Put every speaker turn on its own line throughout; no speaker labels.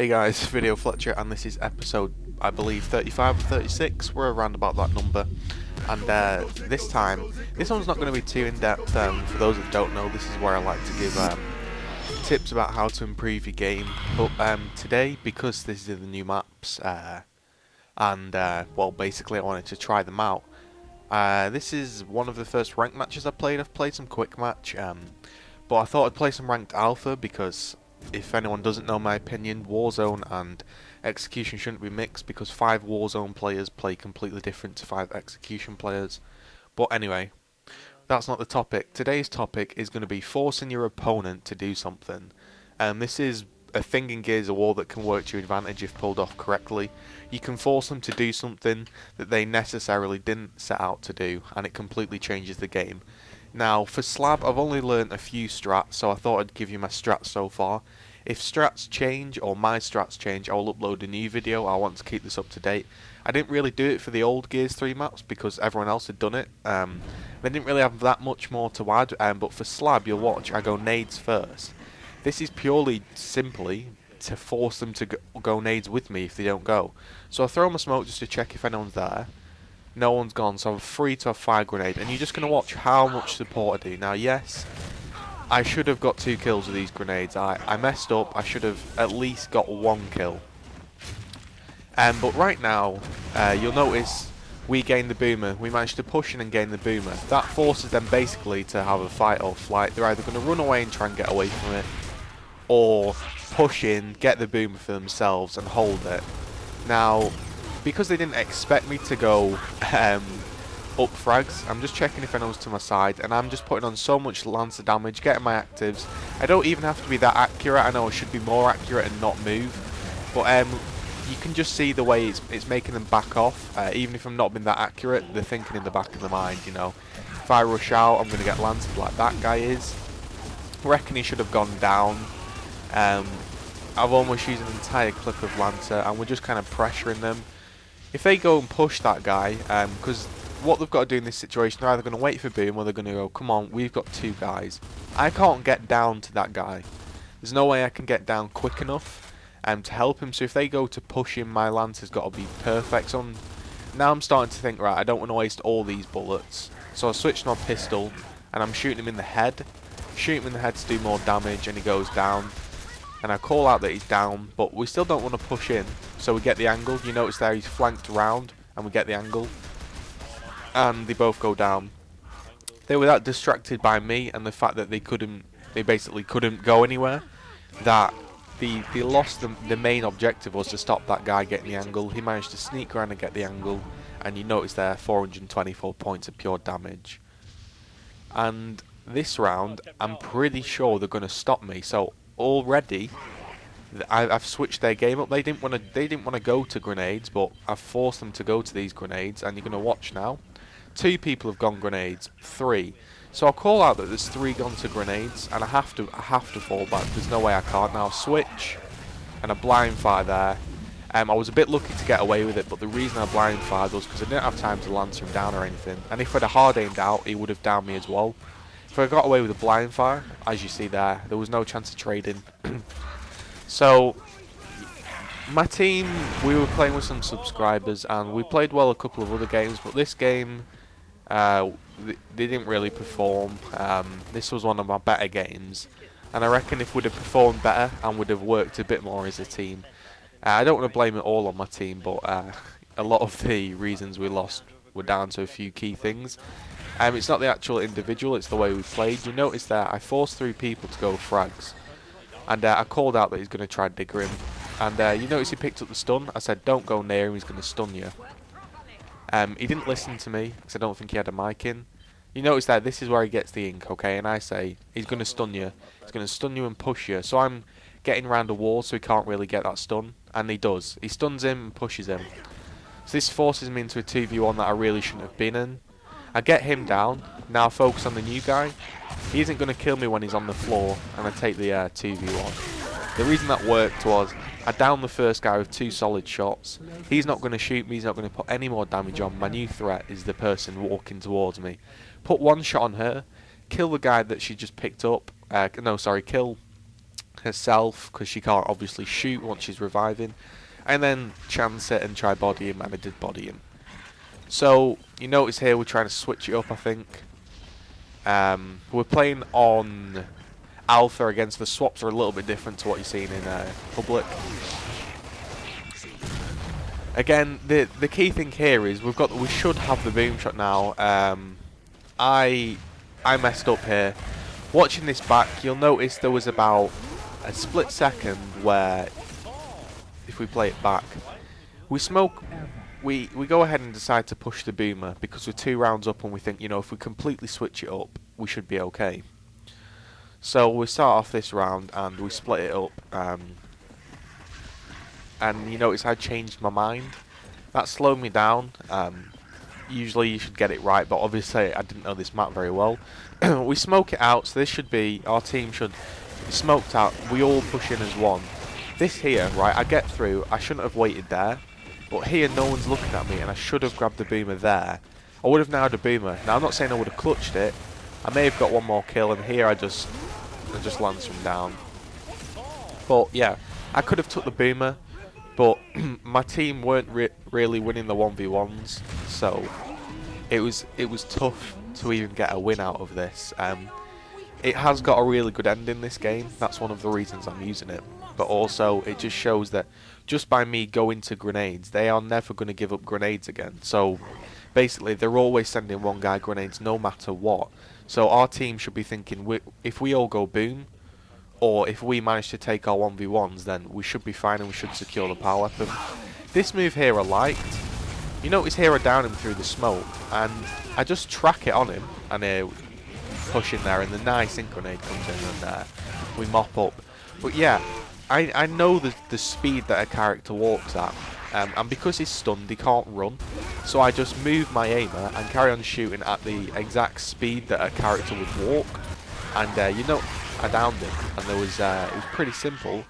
Hey guys, Video Fletcher, and this is episode, I believe, 35 or 36. We're around about that number. And this time, this one's not going to be too in-depth. For those that don't know, this is where I like to give tips about how to improve your game. But today, because this is the new maps, well, basically I wanted to try them out. This is one of the first ranked matches I played. I've played some quick match, but I thought I'd play some ranked alpha because if anyone doesn't know my opinion, Warzone and Execution shouldn't be mixed because 5 Warzone players play completely different to 5 Execution players. But anyway, that's not the topic. Today's topic is going to be forcing your opponent to do something. This is a thing in Gears of War that can work to your advantage if pulled off correctly. You can force them to do something that they necessarily didn't set out to do, and it completely changes the game. Now, for Slab, I've only learnt a few strats, so I thought I'd give you my strats so far. If strats change, or my strats change, I'll upload a new video. I want to keep this up to date. I didn't really do it for the old Gears 3 maps because everyone else had done it. They didn't really have that much more to add, but for Slab, you'll watch, I go nades first. This is purely, simply, to force them to go nades with me if they don't go. So I throw them a smoke just to check if anyone's there. No one's gone, so I'm free to have 5 grenades, and you're just going to watch how much support I do. Now, yes, I should have got 2 kills with these grenades. I messed up. I should have at least got 1 kill. But right now, you'll notice we gain the boomer. We managed to push in and gain the boomer. That forces them basically to have a fight or flight. They're either going to run away and try and get away from it, or push in, get the boomer for themselves, and hold it. Now, because they didn't expect me to go up frags, I'm just checking if anyone's to my side, and I'm just putting on so much Lancer damage, getting my actives. I don't even have to be that accurate. I know I should be more accurate and not move, but you can just see the way it's making them back off. Even if I'm not being that accurate, they're thinking in the back of their mind, you know, if I rush out, I'm going to get Lancered like that guy is. I reckon he should have gone down. I've almost used an entire clip of Lancer, and we're just kind of pressuring them. If they go and push that guy, because what they've got to do in this situation, they're either going to wait for boom or they're going to go, come on, we've got 2 guys. I can't get down to that guy. There's no way I can get down quick enough to help him, so if they go to push him, my lance has got to be perfect. So now I'm starting to think, right, I don't want to waste all these bullets. So I switched my pistol, and I'm shooting him in the head. Shoot him in the head to do more damage, and he goes down. And I call out that he's down, but we still don't want to push in, so we get the angle. You notice there he's flanked around, and we get the angle. And they both go down. They were that distracted by me and the fact that they basically couldn't go anywhere, that they lost the main objective was to stop that guy getting the angle. He managed to sneak around and get the angle, and you notice there 424 points of pure damage. And this round, I'm pretty sure they're going to stop me, so already I've switched their game up. They didn't want to go to grenades, but I've forced them to go to these grenades, and you're going to watch now. 2 people have gone grenades, 3. So I'll call out that there's 3 gone to grenades, and I have to fall back. There's no way I can't now. Switch, and a blind fire there. I was a bit lucky to get away with it, but the reason I blind fired was because I didn't have time to lance him down or anything. And if I'd have hard aimed out, he would have downed me as well. If I got away with a blind fire, as you see there was no chance of trading. So, my team, we were playing with some subscribers, and we played well a couple of other games, but this game, they didn't really perform. This was one of my better games, and I reckon if we'd have performed better and would have worked a bit more as a team, I don't want to blame it all on my team, but a lot of the reasons we lost were down to a few key things. It's not the actual individual, it's the way we played. You notice there, I forced 3 people to go frags. And I called out that he's going to try digger him. And you notice he picked up the stun. I said, don't go near him, he's going to stun you. He didn't listen to me, because I don't think he had a mic in. You notice there, this is where he gets the ink, okay? And I say, he's going to stun you. He's going to stun you and push you. So I'm getting around a wall so he can't really get that stun. And he does. He stuns him and pushes him. So this forces me into a 2v1 that I really shouldn't have been in. I get him down, now focus on the new guy. He isn't going to kill me when he's on the floor, and I take the 2v1. The reason that worked was, I downed the first guy with 2 solid shots. He's not going to shoot me, he's not going to put any more damage on. My new threat is the person walking towards me. Put 1 shot on her, kill the guy that she just picked up, kill herself because she can't obviously shoot once she's reviving, and then chance it and try body him, and I did body him. So you notice here we're trying to switch it up, I think. We're playing on Alpha against the swaps are a little bit different to what you're seeing in Public. Again, the key thing here is we should have the boom shot now. I messed up here. Watching this back, you'll notice there was about a split second where, if we play it back, we go ahead and decide to push the boomer because we're 2 rounds up and we think, you know, if we completely switch it up, we should be okay. So we start off this round and we split it up. And you notice I changed my mind. That slowed me down. Usually you should get it right, but obviously I didn't know this map very well. We smoke it out, so this should be, our team should be smoked out. We all push in as one. This here, right, I get through. I shouldn't have waited there. But here no one's looking at me and I should have grabbed the boomer there. I would have now had a boomer. Now I'm not saying I would have clutched it. I may have got one more kill and here I just land from down. But yeah, I could have took the boomer. But my team weren't really winning the 1v1s, so it was tough to even get a win out of this. It has got a really good ending, this game. That's one of the reasons I'm using it. But also, it just shows that just by me going to grenades, they are never going to give up grenades again. So basically, they're always sending one guy grenades no matter what. So our team should be thinking, if we all go boom, or if we manage to take our 1v1s, then we should be fine and we should secure the power weapon. This move here I liked. You notice here I down him through the smoke, and I just track it on him, and push in there, and the nice ink grenade comes in, and we mop up. But yeah, I know the speed that a character walks at, and because he's stunned, he can't run. So I just move my aimer and carry on shooting at the exact speed that a character would walk. And you know, I downed him, and it was pretty simple.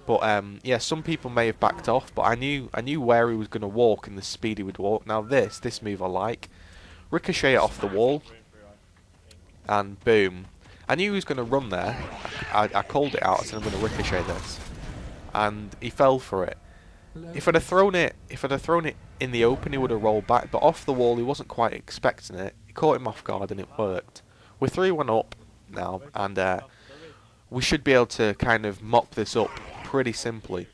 But yeah, some people may have backed off, but I knew where he was going to walk and the speed he would walk. Now this move I like. Ricochet it off the wall, and boom. I knew he was going to run there. I called it out. I said I'm going to ricochet this, and he fell for it. If I'd have thrown it in the open, he would have rolled back. But off the wall, he wasn't quite expecting it. It caught him off guard, and it worked. We're 3-1 up now, and we should be able to kind of mop this up pretty simply.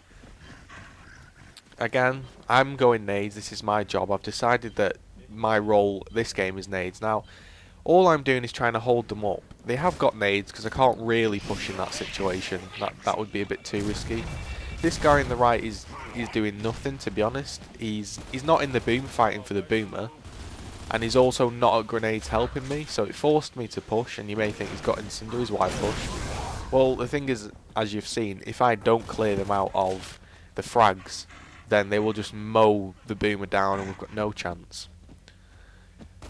Again, I'm going nades. This is my job. I've decided that my role this game is nades. Now, all I'm doing is trying to hold them up. They have got nades because I can't really push in that situation. That would be a bit too risky. This guy on the right is doing nothing, to be honest. He's not in the boom fighting for the boomer, and he's also not at grenades helping me. So it forced me to push. And you may think he's got incendiaries. Why push? Well, the thing is, as you've seen, if I don't clear them out of the frags, then they will just mow the boomer down, and we've got no chance.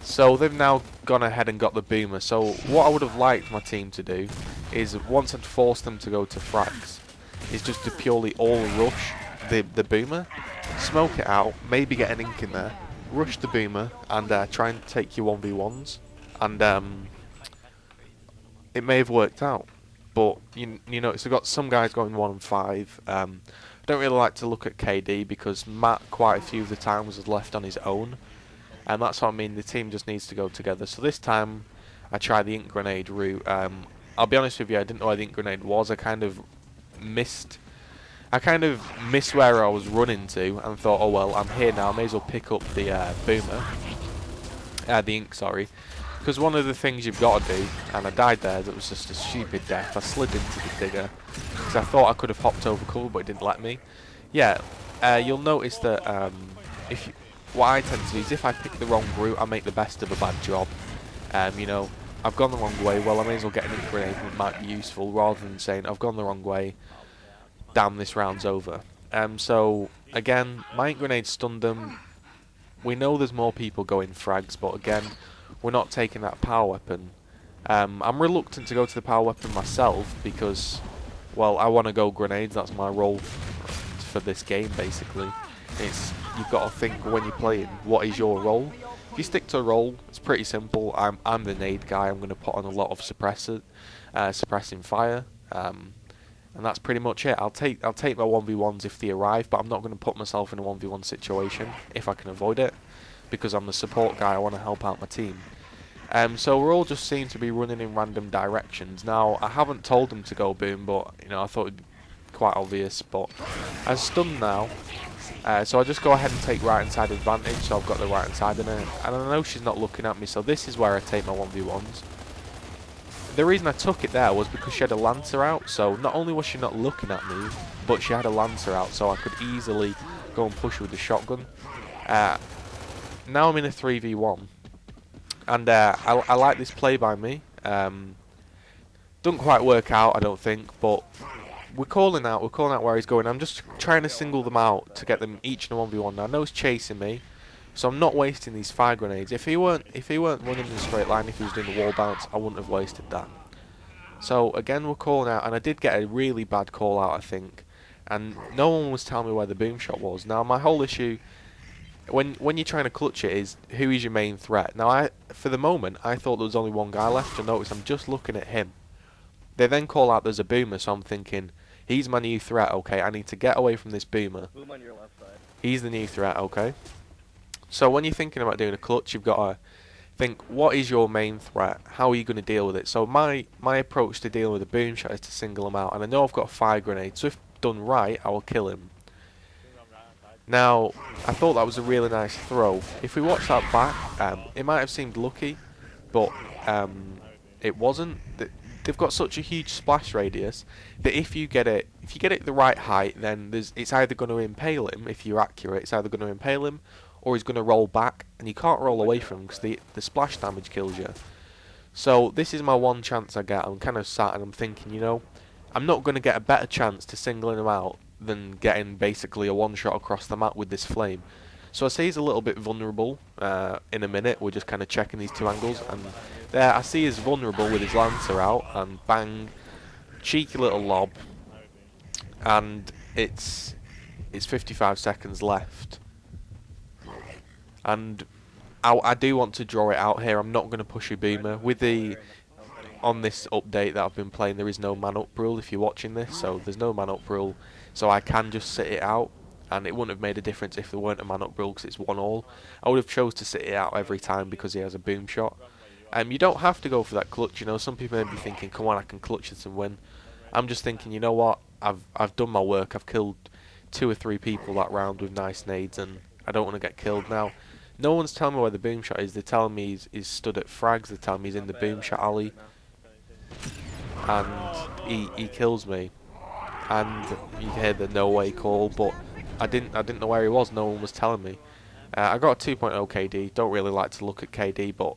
So they've now gone ahead and got the boomer. So what I would have liked my team to do is, once I'd forced them to go to frags, is just to purely all rush the boomer, smoke it out, maybe get an ink in there, rush the boomer, and try and take your 1v1s. And it may have worked out. But you know, so we've got some guys going 1 and 5. I don't really like to look at KD because Matt quite a few of the times was left on his own. And that's what I mean, the team just needs to go together. So this time I tried the ink grenade route. I'll be honest with you, I didn't know where the ink grenade was. I kind of missed where I was running to and thought, oh well, I'm here now, I may as well pick up the boomer. The ink, sorry. Because one of the things you've got to do, and I died there, that was just a stupid death. I slid into the digger because I thought I could have hopped over cover, but it didn't let me. Yeah, you'll notice that what I tend to do is, if I pick the wrong route, I make the best of a bad job. You know, I've gone the wrong way, well I may as well get an ink grenade that might be useful, rather than saying I've gone the wrong way, damn, this round's over. So again, my ink grenade stunned them. We know there's more people going frags, but again, we're not taking that power weapon. I'm reluctant to go to the power weapon myself because, well, I want to go grenades. That's my role for this game, basically. You've got to think when you're playing, what is your role? If you stick to a role, it's pretty simple. I'm the nade guy. I'm going to put on a lot of suppressing fire. and that's pretty much it. I'll take my 1v1s if they arrive, but I'm not going to put myself in a 1v1 situation if I can avoid it, because I'm the support guy. I want to help out my team. So we're all just seem to be running in random directions. Now, I haven't told them to go boom, but you know, I thought it'd be quite obvious. But I'm stunned now, so I just go ahead and take right hand side advantage. So I've got the right hand side in her, and I know she's not looking at me. So this is where I take my 1v1s. The reason I took it there was because she had a Lancer out. So not only was she not looking at me, but she had a Lancer out, so I could easily go and push with the shotgun. Now I'm in a 3v1. And I like this play by me. Doesn't quite work out, I don't think, but we're calling out where he's going. I'm just trying to single them out to get them each in a 1v1. Now I know he's chasing me, so I'm not wasting these fire grenades. If he weren't running in a straight line, if he was doing the wall bounce, I wouldn't have wasted that. So again, we're calling out, and I did get a really bad call out, I think, and no one was telling me where the boom shot was. Now my whole issue, when you're trying to clutch it, is who is your main threat. Now for the moment I thought there was only one guy left. You'll notice I'm just looking at him. They then call out there's a boomer, so I'm thinking he's my new threat. Okay, I need to get away from this boomer.
Boom on your left side.
He's the new threat. Okay, so when you're thinking about doing a clutch, you've got to think, what is your main threat? How are you going to deal with it? So my approach to dealing with a boom shot is to single him out, and I know I've got a fire grenade, so if done right I will kill him. Now, I thought that was a really nice throw. If we watch that back, it might have seemed lucky, but it wasn't. They've got such a huge splash radius that if you get it the right height, then it's either going to impale him. If you're accurate, it's either going to impale him, or he's going to roll back, and you can't roll away from him because the splash damage kills you. So this is my one chance I get. I'm kind of sat and I'm thinking, you know, I'm not going to get a better chance to singling him out than getting basically a one-shot across the map with this flame. So I see he's a little bit vulnerable in a minute. We're just kind of checking these two angles, and there I see he's vulnerable with his Lancer out, and bang, cheeky little lob, and it's 55 seconds left. And I do want to draw it out here. I'm not going to push a boomer. On this update that I've been playing, there is no man up rule if you're watching this, so there's no man up rule, so I can just sit it out, and it wouldn't have made a difference if there weren't a man up rule because it's 1-all. I would have chose to sit it out every time because he has a boom shot. You don't have to go for that clutch, you know. Some people may be thinking, come on, I can clutch this and win. I'm just thinking, you know what, I've done my work. I've killed 2 or 3 people that round with nice nades, and I don't want to get killed now. No one's telling me where the boom shot is. They're telling me he's stood at frags. They're telling me he's in the boom shot alley, and he kills me. And you hear the no way call, but I didn't know where he was. No one was telling me. I got a 2.0 KD. Don't really like to look at KD, but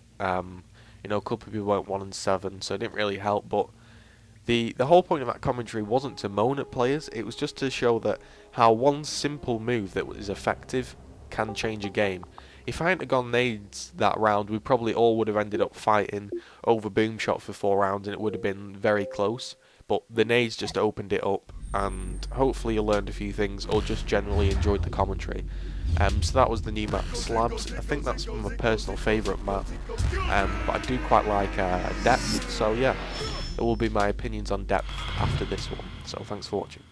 you know, a couple of people went 1 and 7, so it didn't really help. But the whole point of that commentary wasn't to moan at players. It was just to show that how one simple move that is effective can change a game. If I hadn't gone nades that round, we probably all would have ended up fighting over boom shot for 4 rounds, and it would have been very close. But the nades just opened it up, and hopefully you learned a few things, or just generally enjoyed the commentary. So that was the new map, Slabs. I think that's my personal favourite map, but I do quite like depth. So yeah, it will be my opinions on depth after this one. So thanks for watching.